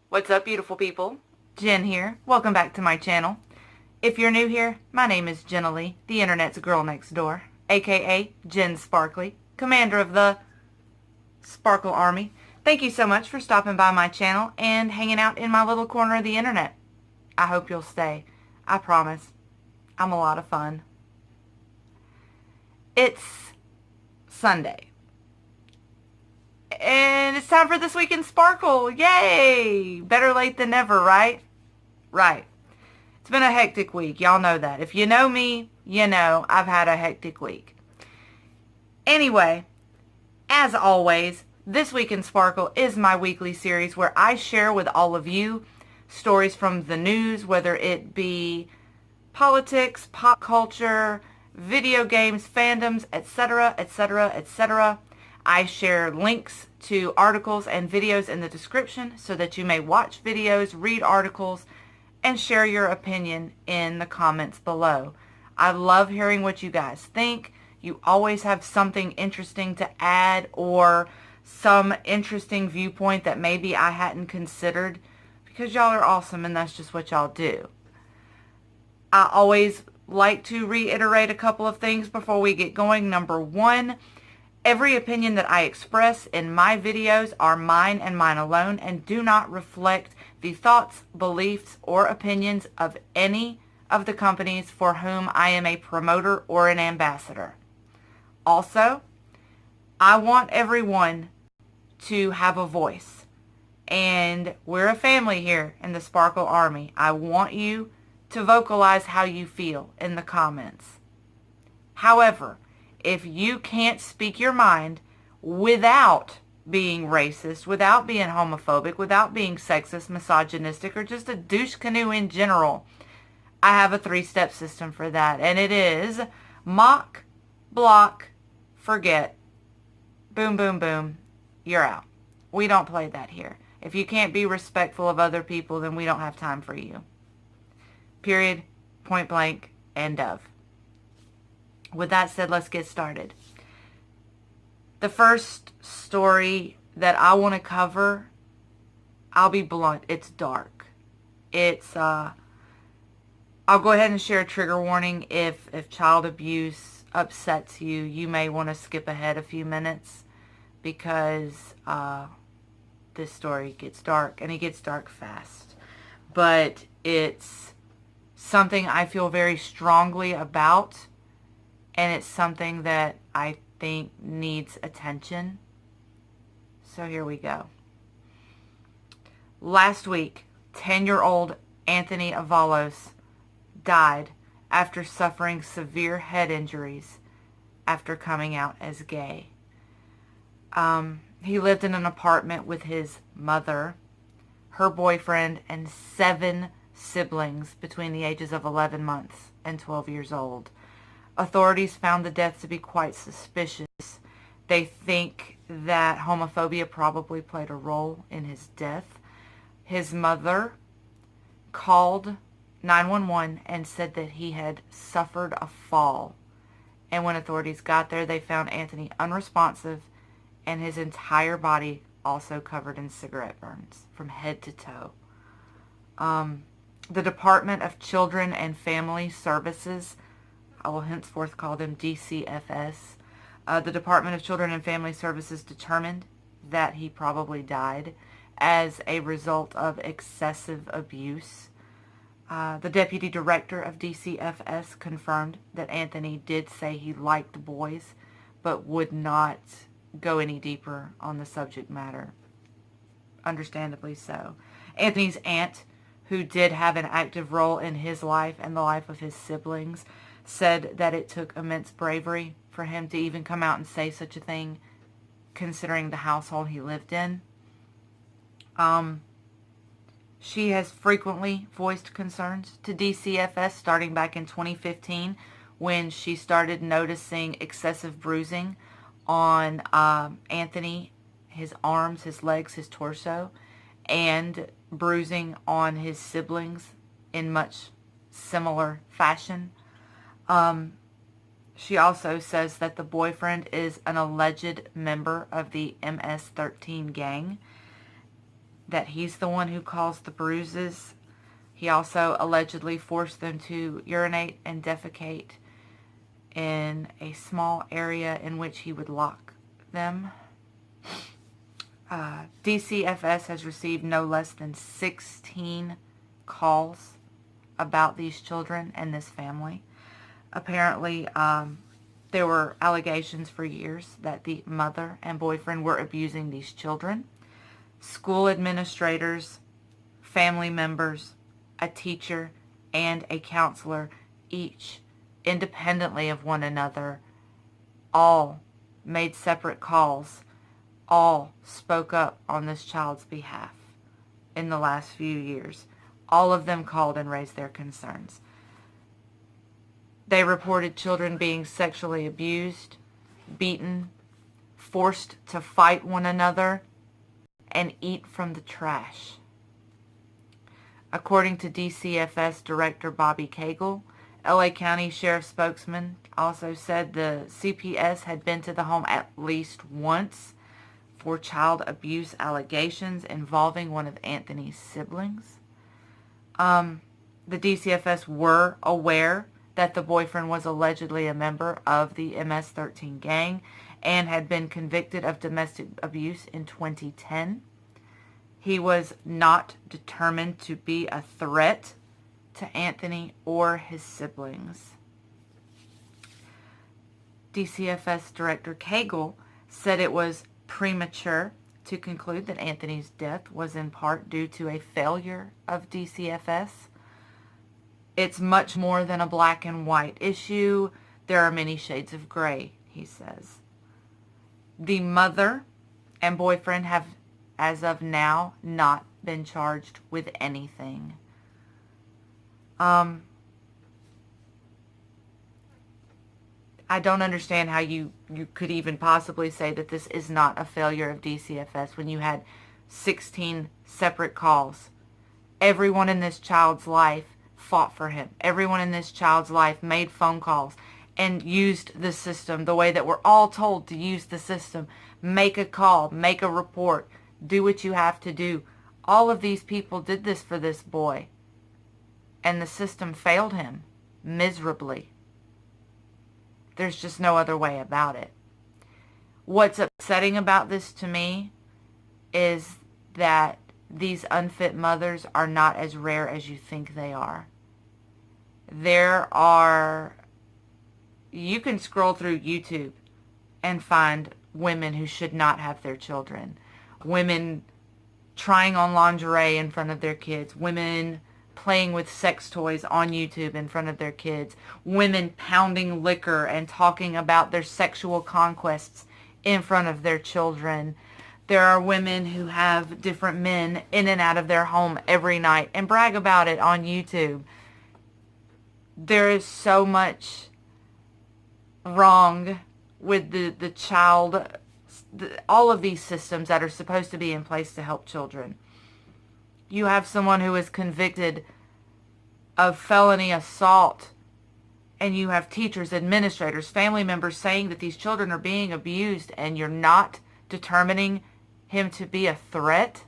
What's up, beautiful people? Jen here. Welcome back to my channel. If you're new here, my name is Jenna Lee, the internet's girl next door, aka Jen Sparkly, commander of the Sparkle Army. Thank you so much for stopping by my channel and hanging out in my little corner of the internet. I hope you'll stay. I promise. I'm a lot of fun. It's Sunday. And it's time for This Week in Sparkle. Yay! Better late than never, right? Right. It's been a hectic week. Y'all know that. If you know me, you know I've had a hectic week. Anyway, as always, This Week in Sparkle is my weekly series where I share with all of you stories from the news, whether it be politics, pop culture, video games, fandoms, etc., etc., etc. I share links to articles and videos in the description so that you may watch videos, read articles, and share your opinion in the comments below. I love hearing what you guys think. You always have something interesting to add or some interesting viewpoint that maybe I hadn't considered, because y'all are awesome and that's just what y'all do. I always like to reiterate a couple of things before we get going. Number one, every opinion that I express in my videos are mine and mine alone and do not reflect the thoughts, beliefs, or opinions of any of the companies for whom I am a promoter or an ambassador. Also, I want everyone to have a voice, and we're a family here in the Sparkle Army. I want you to vocalize how you feel in the comments. However, if you can't speak your mind without being racist, without being homophobic, without being sexist, misogynistic, or just a douche canoe in general, I have a 3-step system for that. And it is mock, block, forget. Boom, boom, boom. You're out. We don't play that here. If you can't be respectful of other people, then we don't have time for you. Period. Point blank. End of. With that said, let's get started. The first story that I want to cover, I'll be blunt, it's dark. I'll go ahead and share a trigger warning. If child abuse upsets you, you may want to skip ahead a few minutes because this story gets dark, and it gets dark fast. But it's something I feel very strongly about, and it's something that I think needs attention. So here we go. Last week, 10-year-old Anthony Avalos died after suffering severe head injuries after coming out as gay. He lived in an apartment with his mother, her boyfriend, and 7 siblings between the ages of 11 months and 12 years old. Authorities found the death to be quite suspicious. They think that homophobia probably played a role in his death. His mother called 911 and said that he had suffered a fall. And when authorities got there, they found Anthony unresponsive and his entire body also covered in cigarette burns from head to toe. The Department of Children and Family Services, I will henceforth call them DCFS. The Department of Children and Family Services determined that he probably died as a result of excessive abuse. The Deputy Director of DCFS confirmed that Anthony did say he liked boys, but would not go any deeper on the subject matter. Understandably so. Anthony's aunt, who did have an active role in his life and the life of his siblings, said that it took immense bravery for him to even come out and say such a thing, considering the household he lived in. She has frequently voiced concerns to DCFS starting back in 2015 when she started noticing excessive bruising on Anthony, his arms, his legs, his torso, and bruising on his siblings in much similar fashion. She also says that the boyfriend is an alleged member of the MS-13 gang. that he's the one who caused the bruises. He also allegedly forced them to urinate and defecate in a small area in which he would lock them. DCFS has received no less than 16 calls about these children and this family. Apparently, there were allegations for years that the mother and boyfriend were abusing these children. School administrators, family members, a teacher, and a counselor, each independently of one another, all made separate calls, all spoke up on this child's behalf in the last few years. All of them called and raised their concerns. They reported children being sexually abused, beaten, forced to fight one another, and eat from the trash. According to DCFS Director Bobby Cagle, LA County Sheriff spokesman also said the CPS had been to the home at least once for child abuse allegations involving one of Anthony's siblings. The DCFS were aware that the boyfriend was allegedly a member of the MS-13 gang and had been convicted of domestic abuse in 2010. He was not determined to be a threat to Anthony or his siblings. DCFS Director Cagle said it was premature to conclude that Anthony's death was in part due to a failure of DCFS. It's much more than a black and white issue. There are many shades of gray, he says. The mother and boyfriend have, as of now, not been charged with anything. I don't understand how you could even possibly say that this is not a failure of DCFS when you had 16 separate calls. Everyone in this child's life fought for him. Everyone in this child's life made phone calls and used the system the way that we're all told to use the system. Make a call, make a report, do what you have to do. All of these people did this for this boy, and the system failed him miserably. There's just no other way about it. What's upsetting about this to me is that these unfit mothers are not as rare as you think they are. You can scroll through YouTube and find women who should not have their children. Women trying on lingerie in front of their kids. Women playing with sex toys on YouTube in front of their kids. Women pounding liquor and talking about their sexual conquests in front of their children. There are women who have different men in and out of their home every night and brag about it on YouTube. There is so much wrong with the child, all of these systems that are supposed to be in place to help children. You have someone who is convicted of felony assault, and you have teachers, administrators, family members saying that these children are being abused, and you're not determining him to be a threat.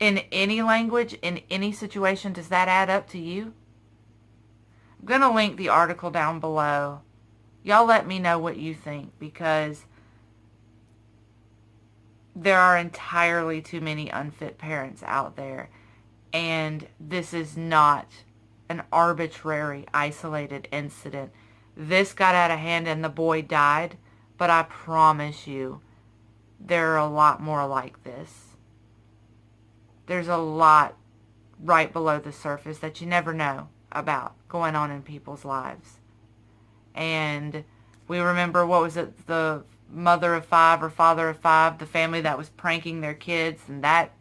In any language, in any situation, does that add up to you? I'm going to link the article down below. Y'all let me know what you think, because there are entirely too many unfit parents out there, and this is not an arbitrary, isolated incident. This got out of hand and the boy died, but I promise you, there are a lot more like this. There's a lot right below the surface that you never know about going on in people's lives. And we remember, what was it, the mother of 5 or father of 5, the family that was pranking their kids, and that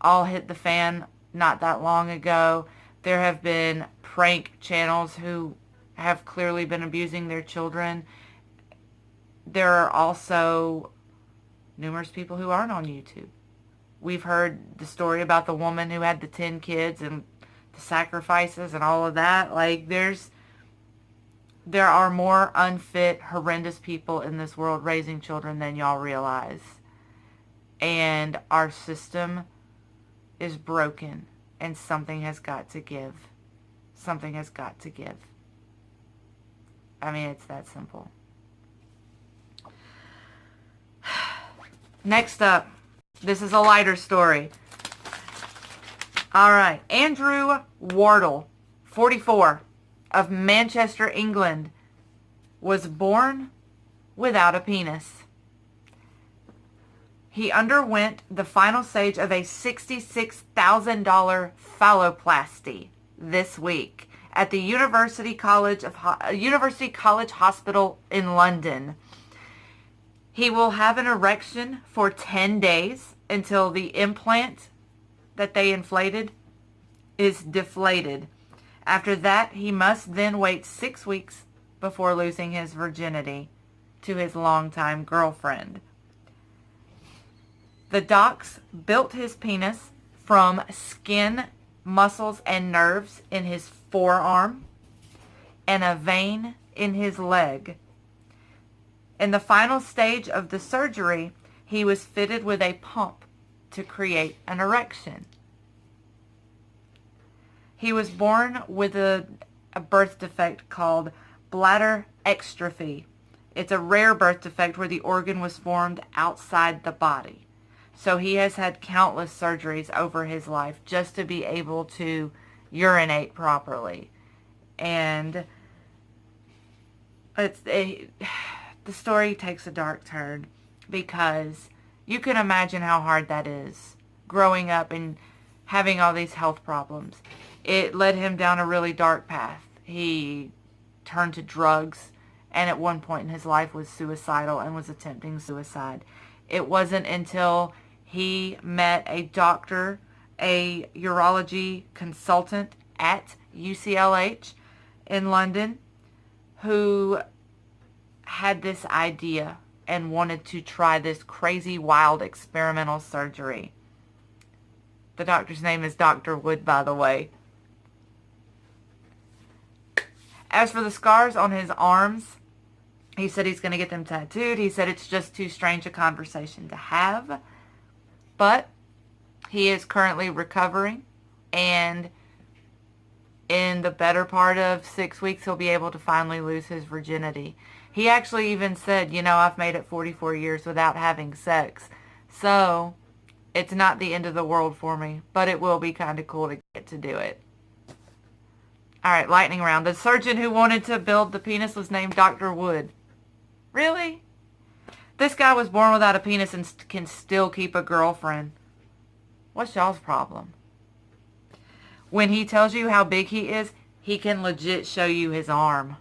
all hit the fan not that long ago. There have been prank channels who have clearly been abusing their children. There are also numerous people who aren't on YouTube. We've heard the story about the woman who had the 10 kids and the sacrifices and all of that. Like, there are more unfit, horrendous people in this world raising children than y'all realize. and our system is broken, and something has got to give. Something has got to give. I mean, it's that simple. Next up, this is a lighter story. All right, Andrew Wardle, 44, of Manchester, England, was born without a penis. He underwent the final stage of a $66,000 phalloplasty this week at the University College Hospital in London. He will have an erection for 10 days until the implant that they inflated is deflated. After that, he must then wait 6 weeks before losing his virginity to his longtime girlfriend. The docs built his penis from skin, muscles, and nerves in his forearm and a vein in his leg. In the final stage of the surgery, he was fitted with a pump to create an erection. He was born with a birth defect called bladder exstrophy. It's a rare birth defect where the organ was formed outside the body. So he has had countless surgeries over his life just to be able to urinate properly. And the story takes a dark turn because you can imagine how hard that is growing up and having all these health problems. It led him down a really dark path. He turned to drugs and at one point in his life was suicidal and was attempting suicide. It wasn't until he met a doctor, a urology consultant at UCLH in London, who had this idea and wanted to try this crazy, wild experimental surgery. The doctor's name is Dr. Wood, by the way. As for the scars on his arms, he said he's going to get them tattooed. He said it's just too strange a conversation to have. But he is currently recovering, and in the better part of 6 weeks, he'll be able to finally lose his virginity. He actually even said, I've made it 44 years without having sex. So it's not the end of the world for me, but it will be kind of cool to get to do it. All right, lightning round. The surgeon who wanted to build the penis was named Dr. Wood. Really? This guy was born without a penis and can still keep a girlfriend. What's y'all's problem? When he tells you how big he is, he can legit show you his arm.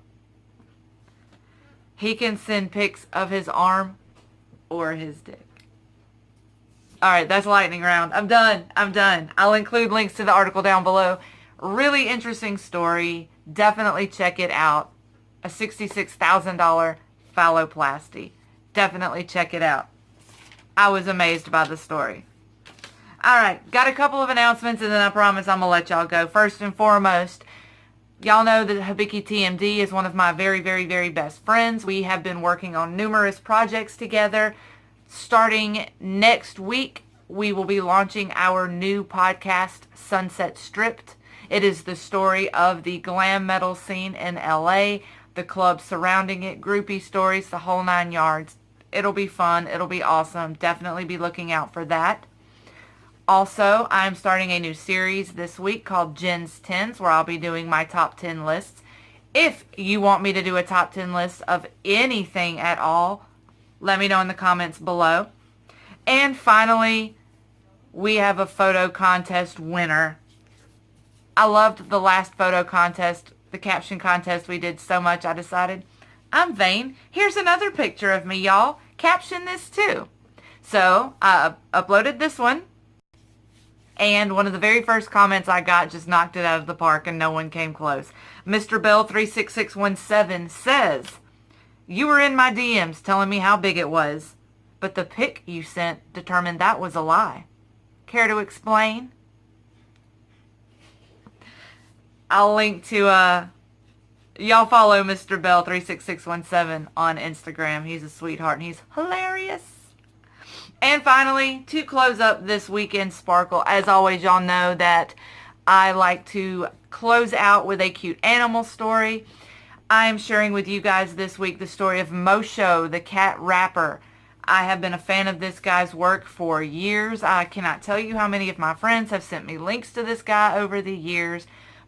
He can send pics of his arm or his dick. All right, that's lightning round. I'm done. I'll include links to the article down below. Really interesting story. Definitely check it out. A $66,000 phalloplasty. Definitely check it out. I was amazed by the story. All right, got a couple of announcements, and then I promise I'm going to let y'all go. First and foremost, y'all know that Hibiki TMD is one of my very, very, very best friends. We have been working on numerous projects together. Starting next week, we will be launching our new podcast, Sunset Stripped. It is the story of the glam metal scene in LA, the club surrounding it, groupie stories, the whole 9 yards. It'll be fun. It'll be awesome. Definitely be looking out for that. Also, I'm starting a new series this week called Jen's 10s, where I'll be doing my top 10 lists. If you want me to do a top 10 list of anything at all, let me know in the comments below. And finally, we have a photo contest winner. I loved the last photo contest, the caption contest we did so much, I decided, I'm vain. Here's another picture of me, y'all. Caption this too. So I uploaded this one, and one of the very first comments I got just knocked it out of the park, and no one came close. Mr. Bell 36617 says, you were in my DMs telling me how big it was, but the pic you sent determined that was a lie. Care to explain? I'll link to, y'all follow Mr. Bell 36617 on Instagram. He's a sweetheart and he's hilarious. And finally, to close up this weekend sparkle, as always, y'all know that I like to close out with a cute animal story. I am sharing with you guys this week the story of Mosho, the cat rapper. I have been a fan of this guy's work for years. I cannot tell you how many of my friends have sent me links to this guy over the years,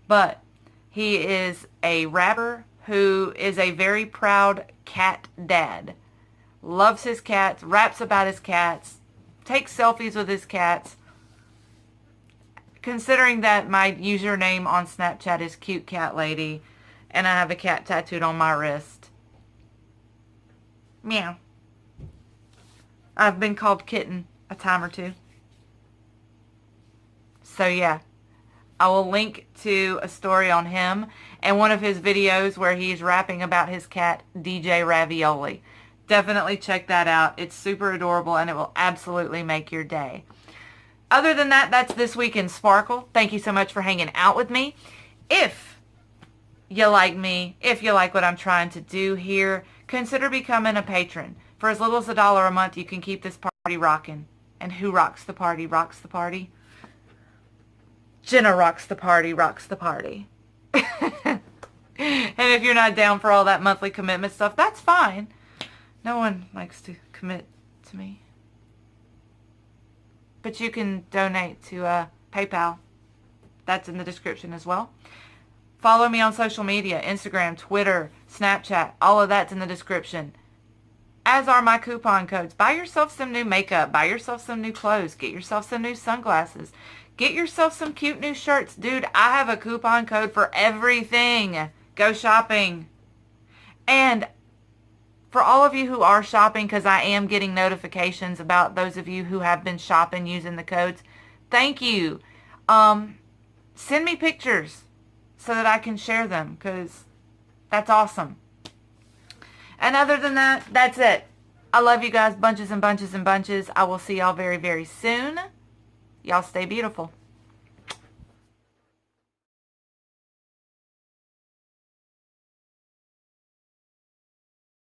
but he is a rapper who is a very proud cat dad. Loves his cats, raps about his cats, takes selfies with his cats. Considering that my username on Snapchat is Cutecatlady and I have a cat tattooed on my wrist. Meow. I've been called Kitten a time or two. So yeah, I will link to a story on him and one of his videos where he's rapping about his cat, DJ Ravioli. Definitely check that out. It's super adorable and it will absolutely make your day. Other than that, that's this week in Sparkle. Thank you so much for hanging out with me. If you like me, if you like what I'm trying to do here, consider becoming a patron. For as little as $1 a month, you can keep this party rocking. And who rocks the party? Rocks the party? Jenna rocks the party, rocks the party. And if you're not down for all that monthly commitment stuff, that's fine. No one likes to commit to me. But you can donate to PayPal. That's in the description as well. Follow me on social media, Instagram, Twitter, Snapchat. All of that's in the description. As are my coupon codes. Buy yourself some new makeup. Buy yourself some new clothes. Get yourself some new sunglasses. Get yourself some cute new shirts. Dude, I have a coupon code for everything. Go shopping. And for all of you who are shopping, because I am getting notifications about those of you who have been shopping using the codes, thank you. Send me pictures so that I can share them, because that's awesome. And other than that, that's it. I love you guys bunches and bunches and bunches. I will see y'all very, very soon. Y'all stay beautiful.